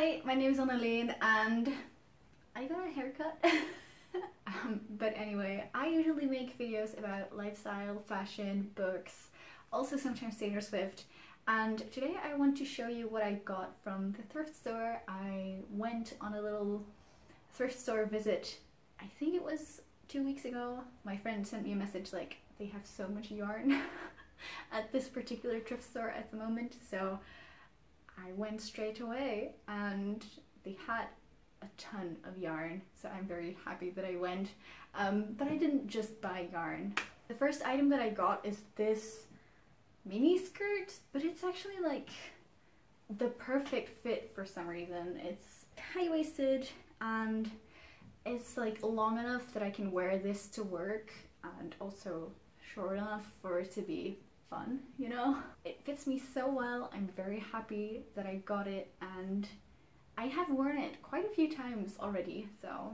Hi, my name is Annalene and I got a haircut. But anyway, I usually make videos about lifestyle, fashion, books, also sometimes Taylor Swift. And today I want to show you what I got from the thrift store. I went on a little thrift store visit, I think it was 2 weeks ago. My friend sent me a message like, they have so much yarn at this particular thrift store at the moment, so I went straight away and they had a ton of yarn, so I'm very happy that I went. But I didn't just buy yarn. The first item that I got is this mini skirt, but it's actually like the perfect fit for some reason. It's high-waisted and it's like long enough that I can wear this to work and also short enough for it to be fun, you know? It fits me so well. I'm very happy that I got it and I have worn it quite a few times already, so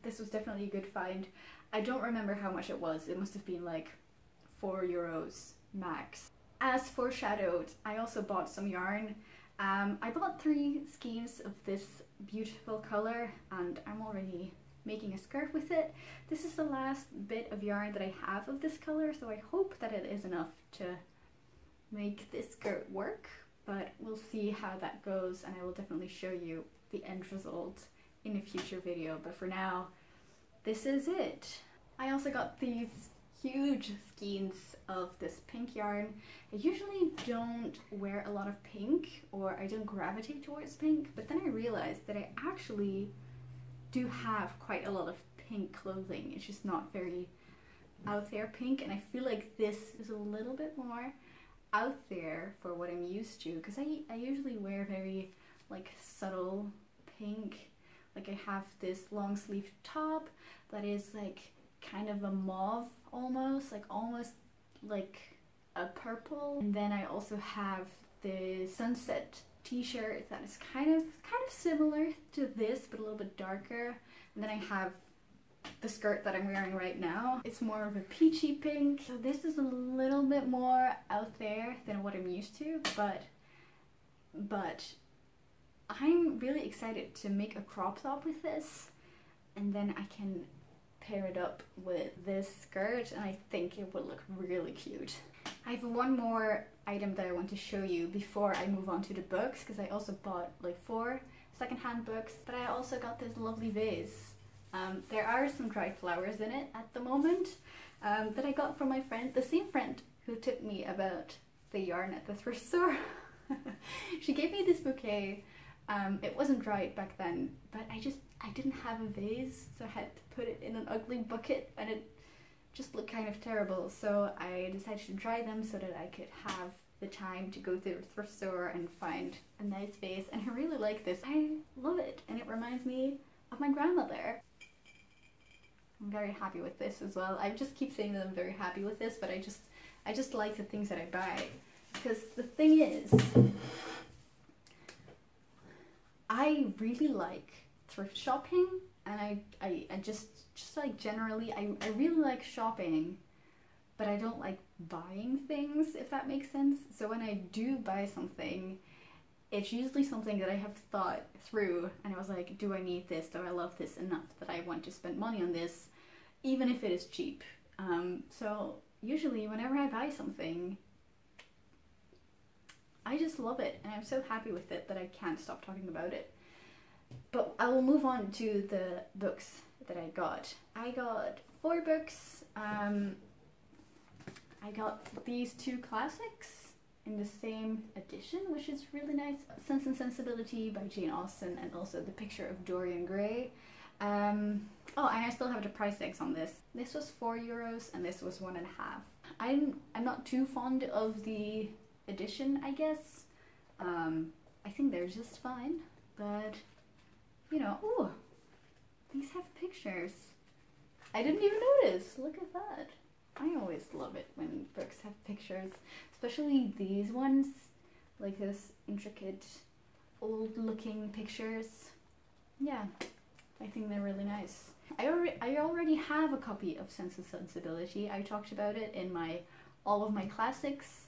this was definitely a good find. I don't remember how much it was. It must have been like €4 max. As foreshadowed, I also bought some yarn. I bought 3 skeins of this beautiful color and I'm already making a skirt with it. This is the last bit of yarn that I have of this color, so I hope that it is enough to make this skirt work, but we'll see how that goes and I will definitely show you the end result in a future video. But for now, this is it. I also got these huge skeins of this pink yarn. I usually don't wear a lot of pink, or I don't gravitate towards pink, but then I realized that I actually do have quite a lot of pink clothing. It's just not very out there pink, and I feel like this is a little bit more out there for what I'm used to, because I usually wear very like subtle pink. Like I have this long sleeve top that is like kind of a mauve, almost like a purple, and then I also have the sunset t-shirt that is kind of similar to this but a little bit darker, and then I have the skirt that I'm wearing right now. It's more of a peachy pink, so this is a little bit more out there than what I'm used to, but I'm really excited to make a crop top with this, and then I can pair it up with this skirt and I think it would look really cute. I have one more item that I want to show you before I move on to the books, because I also bought like 4 secondhand books, but I also got this lovely vase. There are some dried flowers in it at the moment that I got from my friend, the same friend who tipped me about the yarn at the thrift store. She gave me this bouquet. It wasn't dried back then, but I didn't have a vase, so I had to put it in an ugly bucket and it just looked kind of terrible, so I decided to dry them so that I could have the time to go to the thrift store and find a nice vase, and I really like this. I love it and it reminds me of my grandmother. I'm very happy with this as well. I just keep saying that I'm very happy with this, but I just like the things that I buy, because the thing is, I really like thrift shopping, and I just like generally I really like shopping, but I don't like buying things, if that makes sense. So when I do buy something, it's usually something that I have thought through and I was like, do I need this? Do I love this enough that I want to spend money on this, even if it is cheap? So usually whenever I buy something, I just love it and I'm so happy with it that I can't stop talking about it. But I will move on to the books that I got. I got 4 books. I got these 2 classics in the same edition, which is really nice. Sense and Sensibility by Jane Austen, and also The Picture of Dorian Gray. Oh, and I still have the price tags on this. This was €4 and this was 1.5. I'm not too fond of the edition, I guess. I think they're just fine, but you know, ooh, these have pictures. I didn't even notice. Look at that. I always love it when books have pictures, especially these ones, like this intricate, old-looking pictures. Yeah, I think they're really nice. I already have a copy of Sense and Sensibility. I talked about it in my all of my classics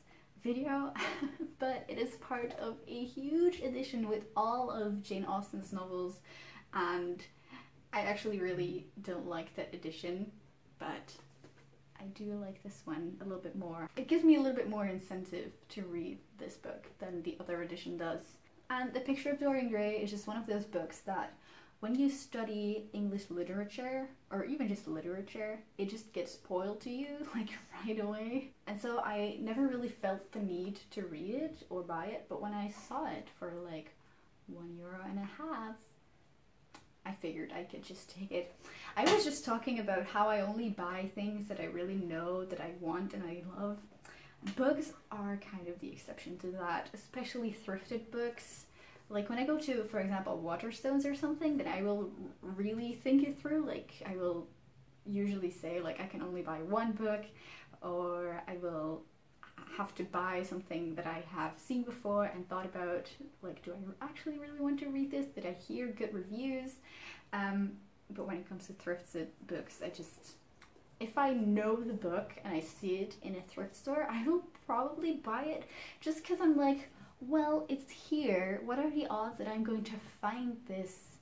video, but it is part of a huge edition with all of Jane Austen's novels, and I actually really don't like that edition, but I do like this one a little bit more. It gives me a little bit more incentive to read this book than the other edition does. And The Picture of Dorian Gray is just one of those books that when you study English literature, or even just literature, it just gets spoiled to you like right away. And so I never really felt the need to read it or buy it, but when I saw it for like €1.50, I figured I could just take it. I was just talking about how I only buy things that I really know that I want and I love. Books are kind of the exception to that, especially thrifted books. Like when I go to, for example, Waterstones or something, then I will really think it through. Like I will usually say like I can only buy one book, or I will have to buy something that I have seen before and thought about, like, do I actually really want to read this? Did I hear good reviews? But when it comes to thrifted books, I just, if I know the book and I see it in a thrift store, I will probably buy it just because I'm like, well, it's here. What are the odds that I'm going to find this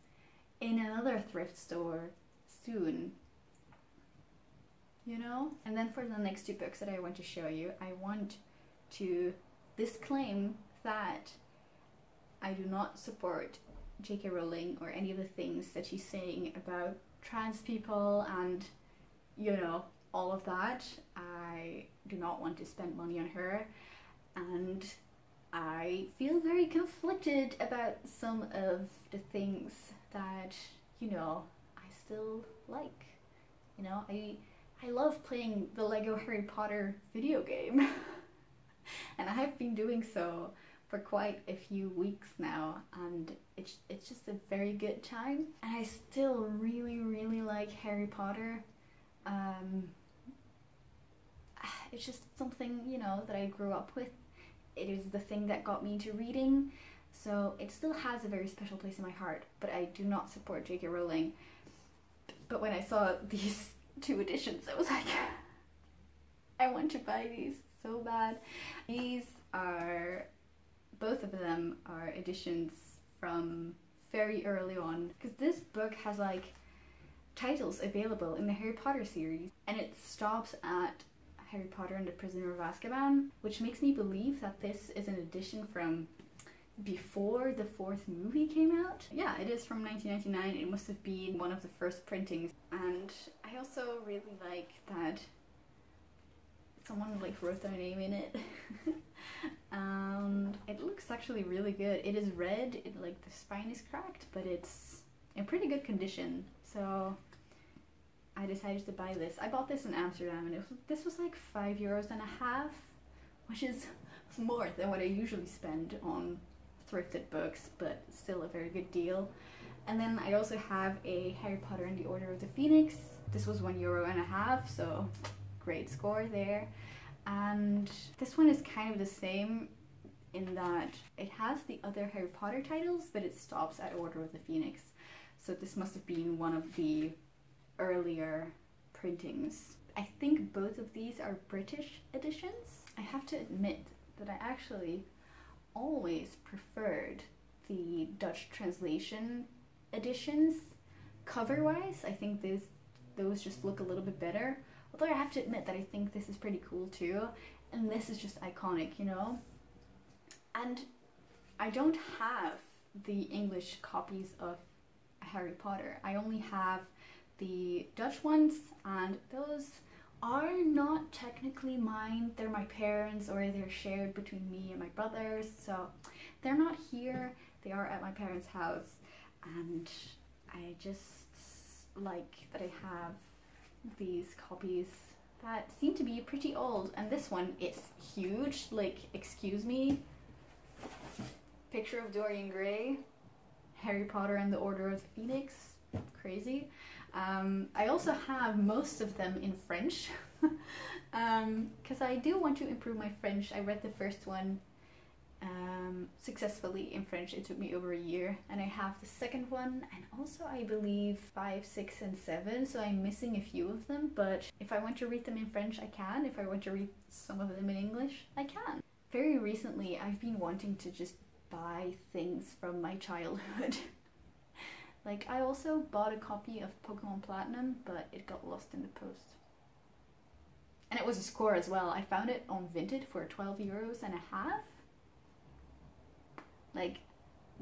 in another thrift store soon? You know? And then for the next two books that I want to show you, I want to disclaim that I do not support J.K. Rowling or any of the things that she's saying about trans people and, you know, all of that. I do not want to spend money on her, and I feel very conflicted about some of the things that, you know, I still like. You know, I love playing the Lego Harry Potter video game. And I have been doing so for quite a few weeks now, and it's just a very good time. And I still really like Harry Potter. It's just something, you know, that I grew up with. It is the thing that got me into reading, so it still has a very special place in my heart, but I do not support J.K. Rowling. But when I saw these two editions, I was like, I want to buy these so bad. These are, both of them are editions from very early on, because this book has like titles available in the Harry Potter series, and it stops at Harry Potter and the Prisoner of Azkaban, which makes me believe that this is an edition from before the fourth movie came out. Yeah, it is from 1999. It must have been one of the first printings. And I also really like that someone like wrote their name in it. And it looks actually really good. It is red, like the spine is cracked, but it's in pretty good condition. So I decided to buy this. I bought this in Amsterdam, and this was like €5.50, which is more than what I usually spend on thrifted books, but still a very good deal. And then I also have a Harry Potter and the Order of the Phoenix. This was €1.50, so great score there. And this one is kind of the same in that it has the other Harry Potter titles, but it stops at Order of the Phoenix. So this must have been one of the earlier printings. I think both of these are British editions. I have to admit that I actually always preferred the Dutch translation editions. Cover-wise, I think those just look a little bit better. Although I have to admit that I think this is pretty cool too, and this is just iconic, you know? And I don't have the English copies of Harry Potter. I only have the Dutch ones, and those are not technically mine. They're my parents', or they're shared between me and my brothers, so they're not here. They are at my parents' house, and I just like that I have these copies that seem to be pretty old. And this one is huge, like, excuse me. Picture of Dorian Gray, Harry Potter and the Order of the Phoenix, crazy. I also have most of them in French, because I do want to improve my French. I read the first one successfully in French. It took me over a year, and I have the second one, and also I believe 5, 6, and 7, so I'm missing a few of them, but if I want to read them in French, I can. If I want to read some of them in English, I can. very recently I've been wanting to just buy things from my childhood. Like, I also bought a copy of Pokemon Platinum, but it got lost in the post. And it was a score as well. I found it on Vinted for 12.5 €. Like,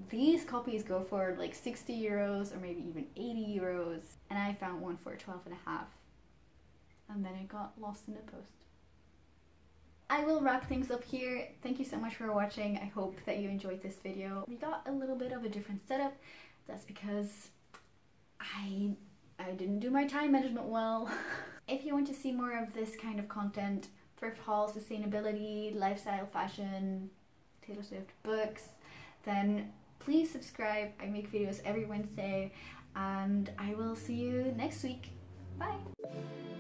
these copies go for like 60 euros or maybe even 80 euros. And I found one for 12.5. And then it got lost in the post. I will wrap things up here. Thank you so much for watching. I hope that you enjoyed this video. We got a little bit of a different setup. That's because I didn't do my time management well. If you want to see more of this kind of content, thrift haul, sustainability, lifestyle, fashion, Taylor Swift books, then please subscribe. I make videos every Wednesday, and I will see you next week. Bye!